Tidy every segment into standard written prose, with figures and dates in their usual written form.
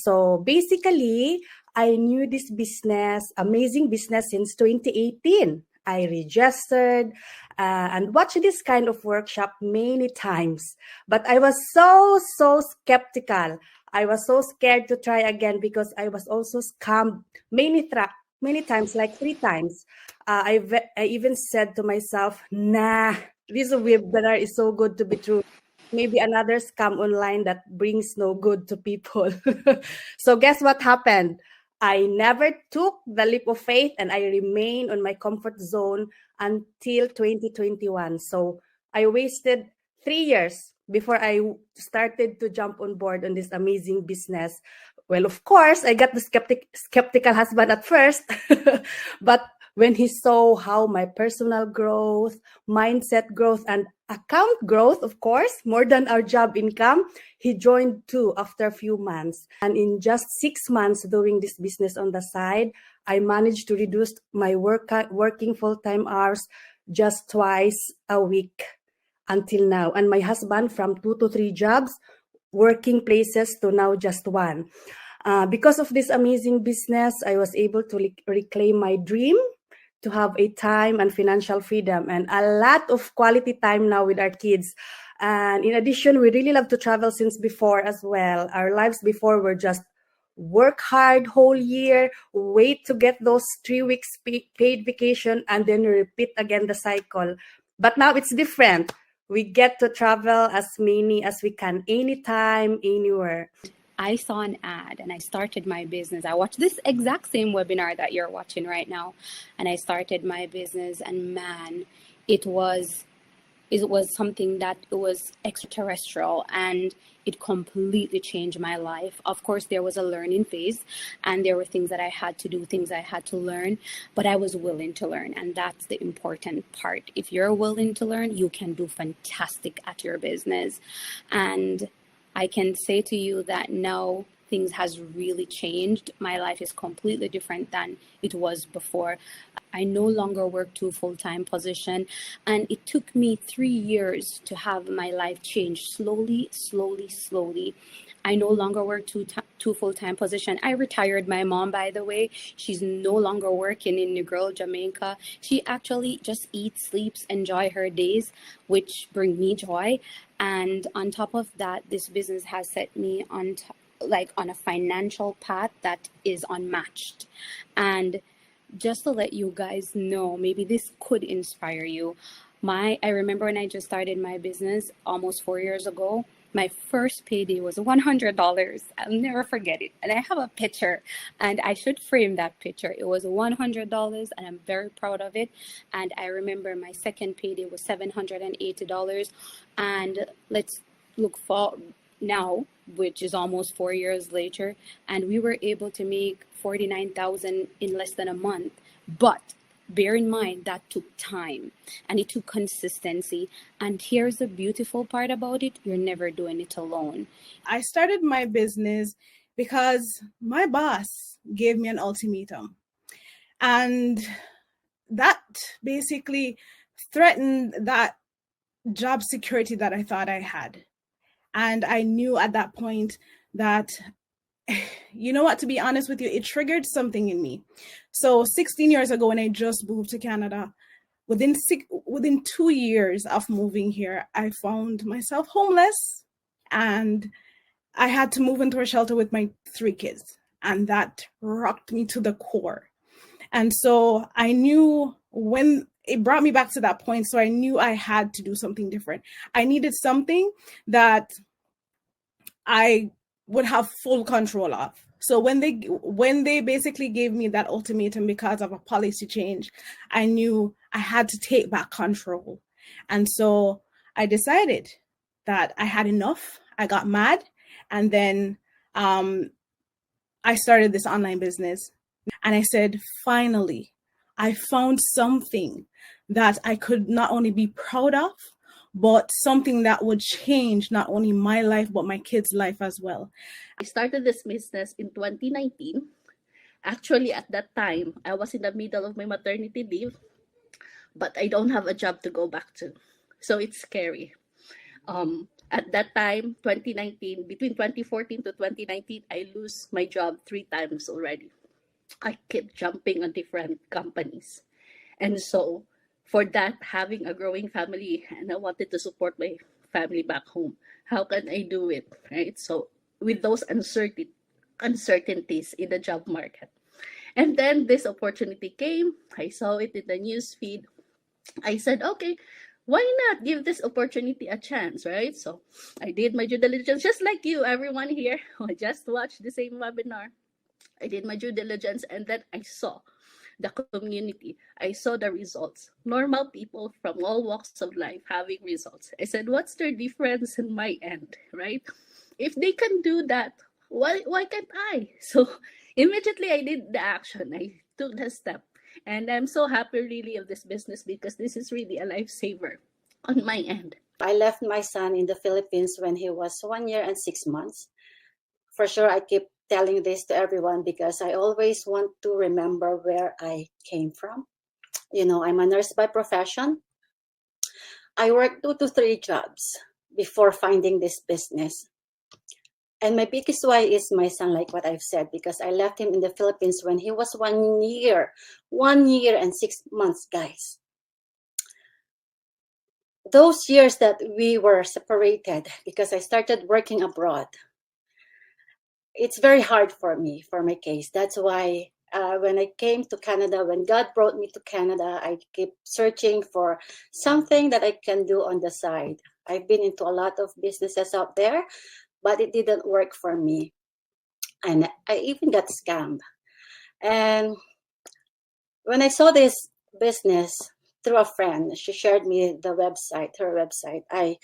So basically, I knew this business, amazing business, since 2018. I registered and watched this kind of workshop many times, but I was so skeptical. I was so scared to try again because I was also scammed many times, like 3 times. I even said to myself, nah, this webinar is so good to be true. Maybe another scam online that brings no good to people. So guess what happened? I never took the leap of faith and I remained on my comfort zone until 2021. So I wasted 3 years before I started to jump on board on this amazing business. Well, of course, I got the skeptical husband at first, but when he saw how my personal growth, mindset growth, and account growth, of course, more than our job income, he joined too after a few months. And in just 6 months doing this business on the side, I managed to reduce my working full-time hours just twice a week until now. And my husband from 2 to 3 jobs, working places to now just one. Because of this amazing business, I was able to reclaim my dream to have a time and financial freedom and a lot of quality time now with our kids. And in addition, we really love to travel since before as well. Our lives before were just work hard whole year, wait to get those 3 weeks paid vacation, and then repeat again the cycle. But now it's different. We get to travel as many as we can, anytime, anywhere. I saw an ad and I started my business. I watched this exact same webinar that you're watching right now. And I started my business, and man, it was something that was extraterrestrial, and it completely changed my life. Of course, there was a learning phase and there were things that I had to do, things I had to learn, but I was willing to learn. And that's the important part. If you're willing to learn, you can do fantastic at your business. And I can say to you that now things has really changed. My life is completely different than it was before. I no longer work 2 full-time positions, and it took me 3 years to have my life change slowly. I no longer work two full-time positions. I retired my mom, by the way. She's no longer working in Negril, Jamaica. She actually just eats, sleeps, enjoy her days, which bring me joy. And on top of that, this business has set me on a financial path that is unmatched. And just to let you guys know, maybe this could inspire you. I remember when I just started my business almost 4 years ago, my first payday was $100. I'll never forget it. And I have a picture, and I should frame that picture. It was $100, and I'm very proud of it. And I remember my second payday was $780. And let's look for now, which is almost 4 years later, and we were able to make $49,000 in less than a month. But bear in mind that took time and it took consistency. And here's the beautiful part about it: you're never doing it alone. I started my business because my boss gave me an ultimatum, and that basically threatened that job security that I thought I had. And I knew at that point that, you know what, to be honest with you, it triggered something in me. So 16 years ago, when I just moved to Canada, within 2 years of moving here, I found myself homeless, and I had to move into a shelter with my 3 kids. And that rocked me to the core. And so I knew when it brought me back to that point. So I knew I had to do something different. I needed something that I would have full control of. So when they basically gave me that ultimatum because of a policy change, I knew I had to take back control. And so I decided that I had enough. I got mad, and then I started this online business. And I said, finally, I found something that I could not only be proud of, but something that would change not only my life, but my kids' life as well. I started this business in 2019. Actually, at that time, I was in the middle of my maternity leave, but I don't have a job to go back to. So it's scary. At that time, 2019, between 2014 to 2019, I lose my job 3 times already. I kept jumping on different companies. And so, for that, having a growing family, and I wanted to support my family back home, how can I do it, right? So, with those uncertainties in the job market. And then this opportunity came. I saw it in the news feed. I said, okay, why not give this opportunity a chance, right? So I did my due diligence, just like you, everyone here who just watched the same webinar. I did my due diligence, and then I saw the community. I saw the results. Normal people from all walks of life having results. I said, what's their difference in my end, right? If they can do that, why can't I? So immediately I did the action. I took the step. And I'm so happy really of this business because this is really a lifesaver on my end. I left my son in the Philippines when he was 1 year and 6 months. For sure, I keep telling this to everyone because I always want to remember where I came from. I'm a nurse by profession. I worked 2 to 3 jobs before finding this business. And my biggest why is my son, like what I've said, because I left him in the Philippines when he was 1 year and 6 months, guys. Those years that we were separated because I started working abroad, it's very hard for me, for my case. That's why when I came to Canada, when God brought me to Canada, I keep searching for something that I can do on the side. I've been into a lot of businesses out there, but it didn't work for me. And I even got scammed. And when I saw this business through a friend, she shared me her website. I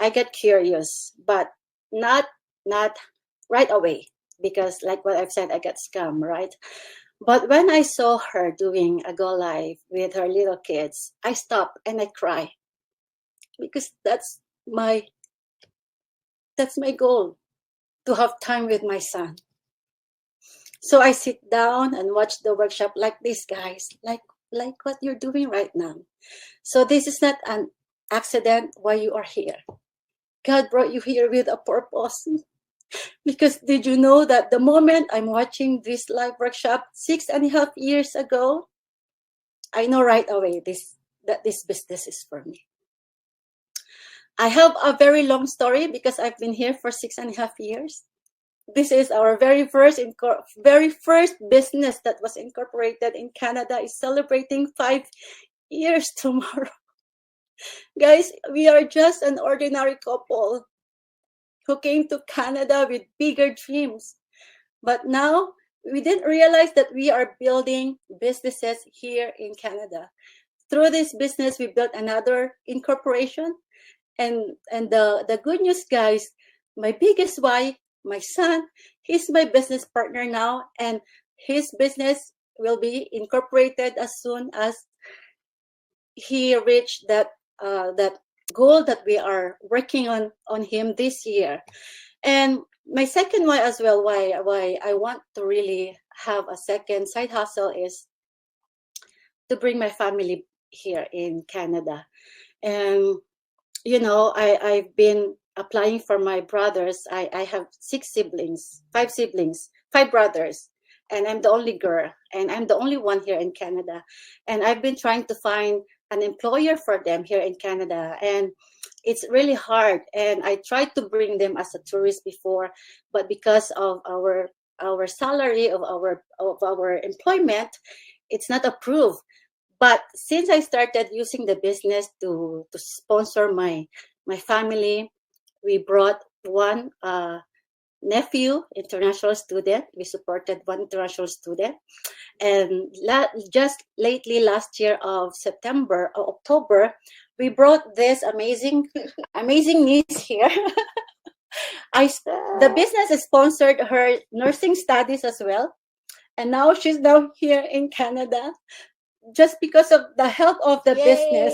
got curious, but not right away, because like what I've said, I got scammed, right? But when I saw her doing a go live with her little kids, I stopped and I cry because that's my goal, to have time with my son. So I sit down and watch the workshop like these guys, like what you're doing right now. So this is not an accident why you are here. God brought you here with a purpose. Because did you know that the moment I'm watching this live workshop 6.5 years ago, I know right away that this business is for me. I have a very long story because I've been here for 6.5 years. This is our very first business that was incorporated in Canada. Is celebrating 5 years tomorrow. Guys, we are just an ordinary couple who came to Canada with bigger dreams. But now we didn't realize that we are building businesses here in Canada. Through this business, we built another incorporation. And the good news, guys, my biggest why, my son, he's my business partner now, and his business will be incorporated as soon as he reached that goal that we are working on him this year. And my second why as well, why I want to really have a second side hustle, is to bring my family here in Canada. And I've been applying for my brothers. I have 5 brothers, and I'm the only girl, and I'm the only one here in Canada. And I've been trying to find an employer for them here in Canada, and it's really hard. And I tried to bring them as a tourist before, but because of our salary of our employment, it's not approved. But since I started using the business to sponsor my family, we brought one nephew, international student. We supported one international student. And just lately, last year of September or October, we brought this amazing niece here. The business sponsored her nursing studies as well. And now she's here in Canada, just because of the help of the business.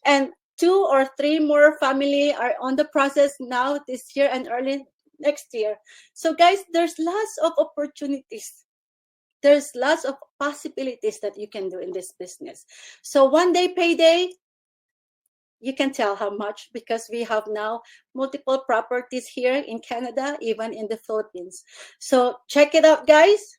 And 2 or 3 more family are on the process now this year and early next year. So guys, there's lots of opportunities. There's lots of possibilities that you can do in this business. So one day payday, You can tell how much, because we have now multiple properties here in Canada, even in the Philippines. So check it out, guys.